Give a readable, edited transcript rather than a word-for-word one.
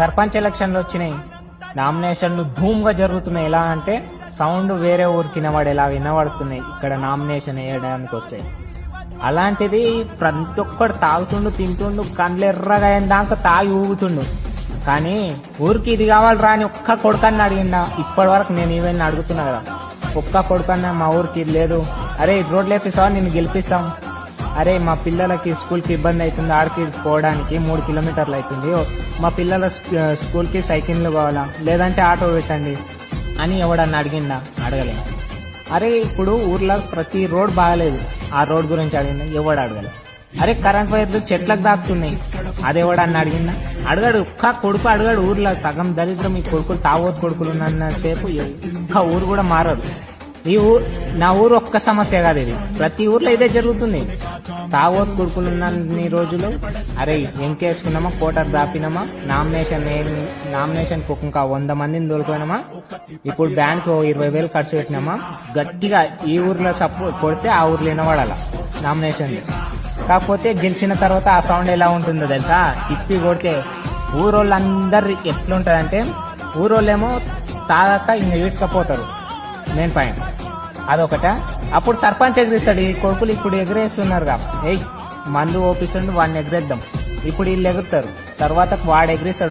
సర్పంచ్ ఎలక్షన్లు వచ్చినాయి, నామినేషన్లు ధూమ్గా జరుగుతున్నాయి. ఎలా అంటే సౌండ్ వేరే ఊరికి వినబడేలా వినబడుతున్నాయి ఇక్కడ నామినేషన్ వేయడానికి వస్తే. అలాంటిది ప్రతి ఒక్కడు తాగుతుండు, తింటుండు, కండ్లు ఎర్రగా అయిన దాకా తాగి ఊగుతుండు. కానీ ఊరికి ఇది కావాలి రా అని ఒక్క కొడుకన్నా అడిగిందా? ఇప్పటి వరకు నేను ఈవెన్ అడుగుతున్నా కదా, ఒక్క కొడుకన్నా మా ఊరికి ఇది లేదు, అరే రోడ్లు వేపిస్తావా నేను గెలిపిస్తాం, అరే మా పిల్లలకి స్కూల్కి ఇబ్బంది అవుతుంది, ఆడికి పోవడానికి 3 కిలోమీటర్లు అవుతుంది, మా పిల్లల స్కూల్కి సైకిళ్ళు కావాలా, లేదంటే ఆటో పెట్టండి అని ఎవడన్నా అడిగిందా? అడగలే. అరే ఇప్పుడు ఊర్లో ప్రతి రోడ్ బాగలేదు, ఆ రోడ్ గురించి అడిగిందా? ఎవడు అడగలే. అరే కరెంట్ వైర్లు చెట్లకు దాక్కుతున్నాయి, అదేవాడన్నా అడిగిందా? అడగాడు. ఒక్క కొడుకు అడగాడు. ఊర్లో సగం దరిద్రం ఈ కొడుకులు, తాగోతు కొడుకులు ఉన్నన్న సేపు ఒక్క ఊరు కూడా మారదు. నా ఊరు ఒక్క సమస్య కాదు, ఇది ప్రతి ఊర్లో ఇదే జరుగుతుంది. తాగోతు కొడుకులు ఉన్నన్ని రోజులు అరే ఎంకేసుకున్నామా, కోటర్ దాపినామా, నామినేషన్ ఇంకా 100 మందిని దొరికినామా, ఇప్పుడు బ్యాంక్ 20,000 ఖర్చు పెట్టినామా, గట్టిగా ఈ ఊర్లో సపోర్ట్ కొడితే ఆ ఊర్లో వినబడాల నామినేషన్. కాకపోతే గెలిచిన తర్వాత ఆ సౌండ్ ఎలా ఉంటుందో తెలుసా? తిప్పి కొడితే ఊరోళ్ళందరు ఎట్లుంటదంటే, ఊరోళ్ళేమో తాగాక ఇంక ఈడ్చుకపోతారు. Main point అదొకట. అప్పుడు సర్పంచ్ ఎగిరిస్తాడు. ఈ కొడుకులు ఇప్పుడు ఎగిరేస్తున్నారుగా, మందు ఓపిస్తుండు వాడిని ఎగిరేద్దాం, ఇప్పుడు వీళ్ళు ఎగురుతారు, తర్వాత వాడు ఎగిరిస్తాడు.